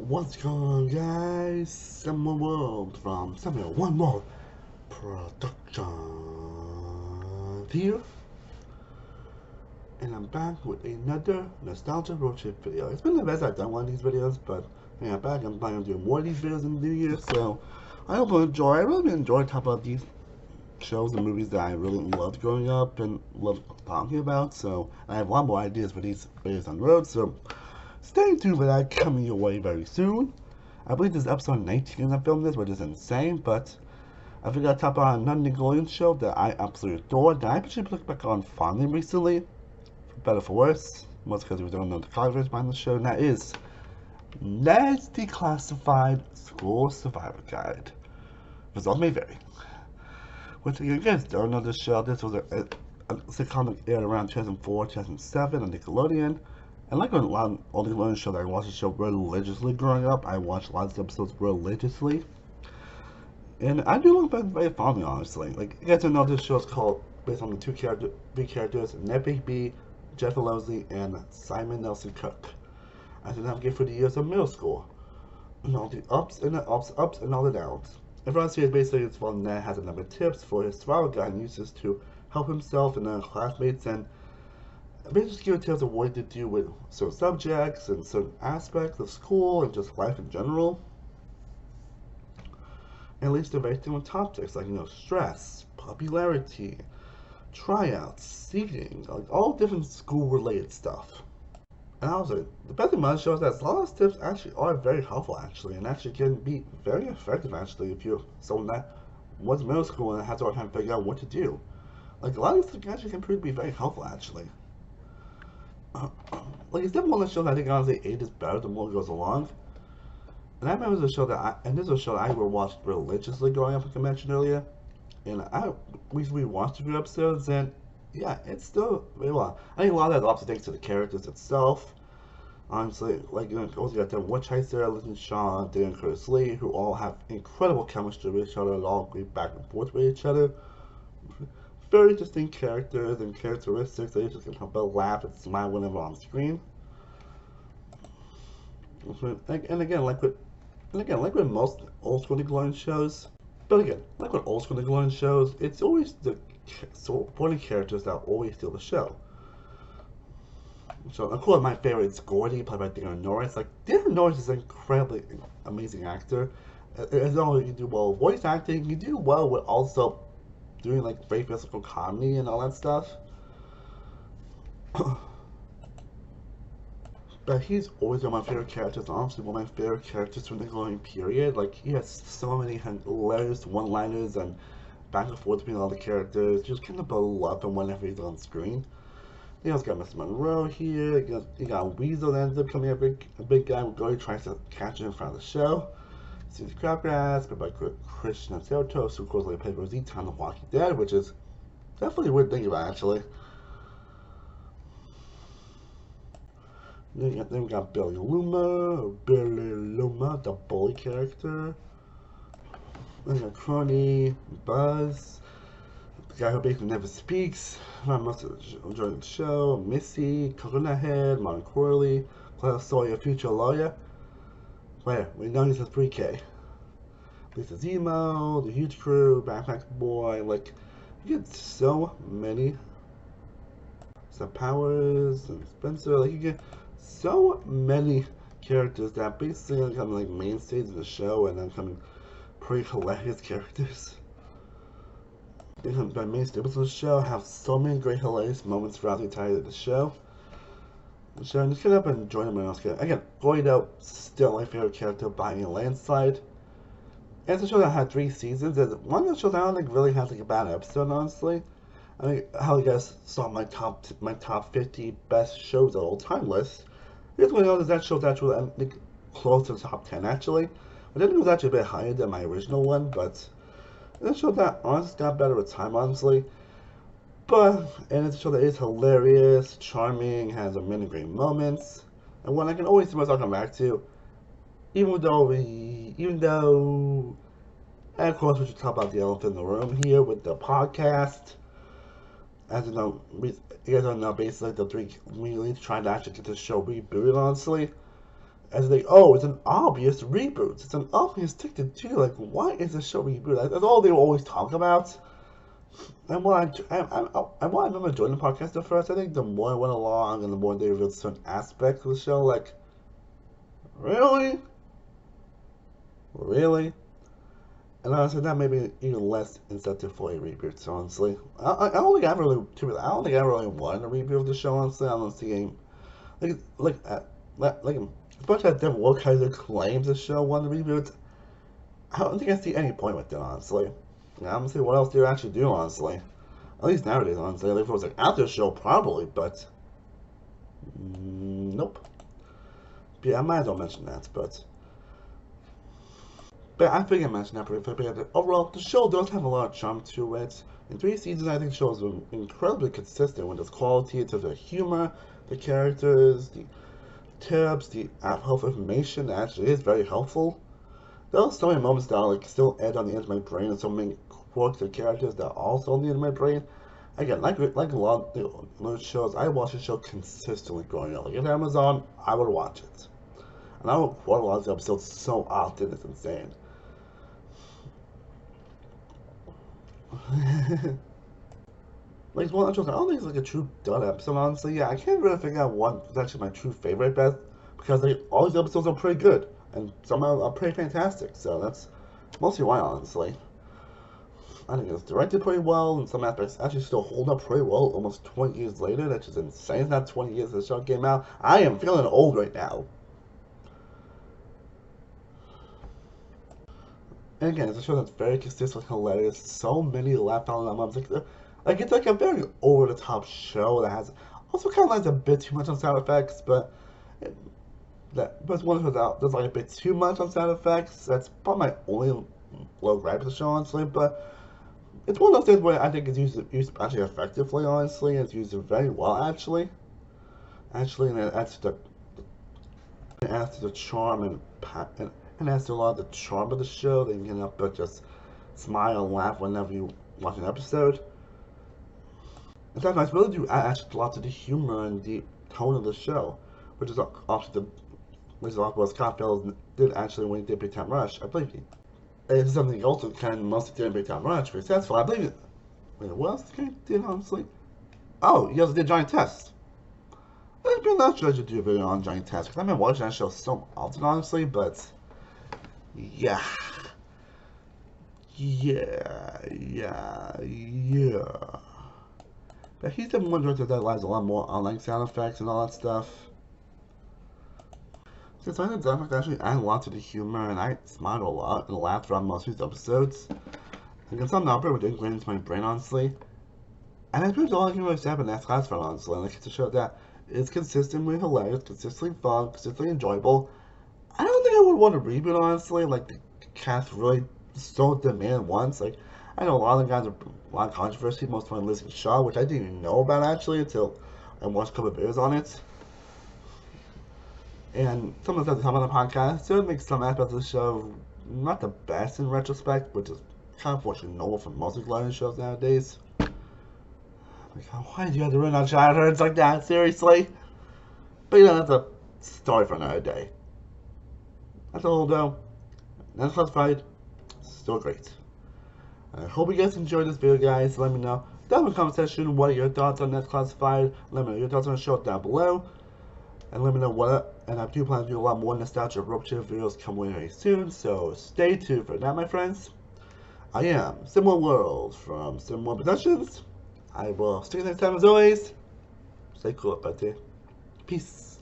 What's going on, guys? Summer World from Summer One World Production here, and I'm back with another nostalgia road trip video. It's been the best I've done one of these videos, but yeah, I'm back. I'm planning to do more of these videos in the new year, so I hope you enjoy. I really enjoy talking about these shows and movies that I really loved growing up and loved talking about. So I have a lot more ideas for these videos on the road. So stay tuned for that coming your way very soon. I believe this is episode 19 I filmed this, which is insane, but I forgot to talk about another Nickelodeon show that I absolutely adore, that I actually looked back on fondly recently, for better or for worse, most because we don't know the controversy behind the show, and that is Ned's Declassified School Survivor Guide. Results may vary. Which, you guys don't know this show, this was a sitcom that aired around 2004, 2007 on Nickelodeon. And like a lot of all the Nickelodeon shows, I watched the show religiously growing up. I watched lots of episodes religiously. And I do look back very fondly, honestly. Like, you guys know this show is called, based on the three characters, Ned Bigby, Jeff Losey, and Simon Nelson Cook. I did navigate through the years of middle school. And all the ups and the ups and all the downs. And for us here, basically, it's when Ned has a number of tips for his survival guide and uses to help himself and other classmates, and basically give tips of what to do with certain subjects and certain aspects of school and just life in general. And leads to very different topics like, stress, popularity, tryouts, seating, like all different school-related stuff. And also, the best thing about the show is that a lot of tips actually are very helpful, actually, and actually can be very effective, actually, if you're someone that was middle school and has a hard time figuring out what to do. Like, a lot of these things actually can prove to be very helpful, actually. Like, it's definitely one of the shows I think honestly ages better the more it goes along. And I remember this show this is a show that I watched religiously growing up, like I mentioned earlier. And I recently watched a few episodes, and yeah, it's still very well. I think a lot of that is also thanks to the characters itself. Honestly, like, also got Devin Witchheiser, Elizabeth Shaw, Dan and Curtis Lee, who all have incredible chemistry with each other and all agree back and forth with each other. Very distinct characters and characteristics that you just can help but laugh and smile whenever on screen. And again, like with most old school Nickelodeon shows, but again, like with old school Nickelodeon shows, it's always the supporting characters that always steal the show. So, of course, my favorite is Gordy, played by Darren Norris. Like, Darren Norris is an incredibly amazing actor. As long as you do well with voice acting, you do well with also doing like very physical comedy and all that stuff. But he's always one of my favorite characters, honestly one of my favorite characters from the Nickelodeon period. Like, he has so many hilarious one-liners and back and forth between all the characters, just kind of beloved him whenever he's on screen. You also got Mr. Monroe here, you got Weasel that ends up becoming a big guy when Gordy tries to catch him in front of the show. Seems Crabgrass, played by Christian Cerritos, who of course played Rosita on The Walking Dead, which is definitely a weird thing about, actually. Then we got Billy Luma, the bully character. Then we got Crony, Buzz, the guy who basically never speaks. Most of the show, Missy, Coconut Head, Martin Corley, Claire Sawyer, future lawyer. Where we know he's a pre-K. Lisa Zemo, the Huge Crew, Backpack Boy, like, you get so many Seth Powers and Spencer, like, you get so many characters that basically become like mainstays of the show and then becoming pretty hilarious characters. The mainstays of the show have so many great hilarious moments throughout the entirety of the show. So I'm just gonna up and join them when else. Again, Gordy still my favorite character by a landslide. And it's a show that had 3 seasons. It's one of the shows I don't think really has like a bad episode, honestly. I mean, how you guys saw my top 50 best shows of all time list. Here's one of that show's actually I think close to the top 10 actually. I think it was actually a bit higher than my original one, but it's a show that honestly got better with time, honestly. And it's a show that is hilarious, charming, has a many great moments, and one I can always see myself come back to. Even though, and of course we should talk about the elephant in the room here with the podcast. As you know, you guys don't know, basically the 3 really trying to actually get the show rebooted, honestly. as they, oh, it's an obvious reboot. It's an obvious ticket too. Like, why is the show reboot? That's all they always talk about. And what I remember joining the podcast at first, I think the more I went along and the more they revealed certain aspects of the show, like, really? Really? And honestly, that made me even less incentive for a reboot, honestly. I don't think I really, I don't think I really wanted a reboot of the show, honestly. I don't see like, as much as Devil Wood kind of claims the show wanted a reboot, I don't think I see any point with it, honestly. I don't see what else do you actually do, honestly. At least nowadays, honestly. Like, if it was an after show, probably, but nope. But yeah, I might as well mention that, but I think I mentioned that briefly. But overall, the show does have a lot of charm to it. In 3 seasons, I think the show is incredibly consistent with its quality, to the humor, the characters, the tips, the health information that actually is very helpful. There are so many moments that like still add on the end of my brain, and so many quirks and characters that are also on the end of my brain. Again, like a lot of those shows, I watch the show consistently growing up. Like if Amazon, I would watch it, and I would quote a lot of the episodes so often, it's insane. Like it's one of those shows, I don't think it's like a true dud episode, honestly. Yeah, I can't really figure out what is actually my true favorite best because like, all these episodes are pretty good and some are pretty fantastic. So that's mostly why, honestly. I think it's directed pretty well, and some aspects actually still hold up pretty well almost 20 years later. That's just insane. It's not 20 years the show came out. I am feeling old right now. And again, it's a show that's very consistent, hilarious. So many laugh out loud moments. Like it's like a very over the top show that has also kind of like a bit too much on sound effects, but but it's one of those out. There's like a bit too much on sound effects. That's probably my only low gripe of the show, honestly. But it's one of those things where I think it's used actually effectively, honestly. It's used very well, actually, and it adds to the charm and adds to a lot of the charm of the show. That you can help but just smile and laugh whenever you watch an episode. In fact, I really do add actually lots of the humor and the tone of the show, which is obviously which is also what Scott Fellows did actually when he did Big Time Rush. I believe he. It's something he also kind of mostly did in Big Time Rush, successful. I believe it. Wait, what else did he did, honestly? Oh, he also did Giant Test. I've been not sure I should do a video on Giant Test, because I've been watching that show so often, honestly, but yeah. Yeah. But he's the one director that relies a lot more on like sound effects and all that stuff. Since I did that, actually add a lot to the humor, and I smiled a lot and laughed throughout most of these episodes. And it's something that really did ingrained into my brain, honestly. And I pretty much all I can really say about that's classified, honestly. Like it's a show that is consistently hilarious, consistently fun, consistently enjoyable. I don't think I would want a reboot, honestly. Like the cast really so demand once. Like I know a lot of the guys are a lot of controversy, most of my listening Shaw, which I didn't even know about actually until I watched a couple of videos on it. And some of the stuff they talk about on the podcast certainly makes some aspects of the show not the best in retrospect, which is kind of fortunately normal for most Nickelodeon shows nowadays. Like, why do you have to ruin our childhoods like that? Seriously? But you know, that's a story for another day. That's all though. Declassified, still great. I hope you guys enjoyed this video, guys. Let me know down in the comment section what are your thoughts on Declassified. Let me know your thoughts on the show down below. And let me know and I do plan to do a lot more nostalgia Roadtrip videos coming very soon, so stay tuned for that, my friends. I am Similar World from Similar Productions. I will see you next time as always. Stay cool up out there. Peace.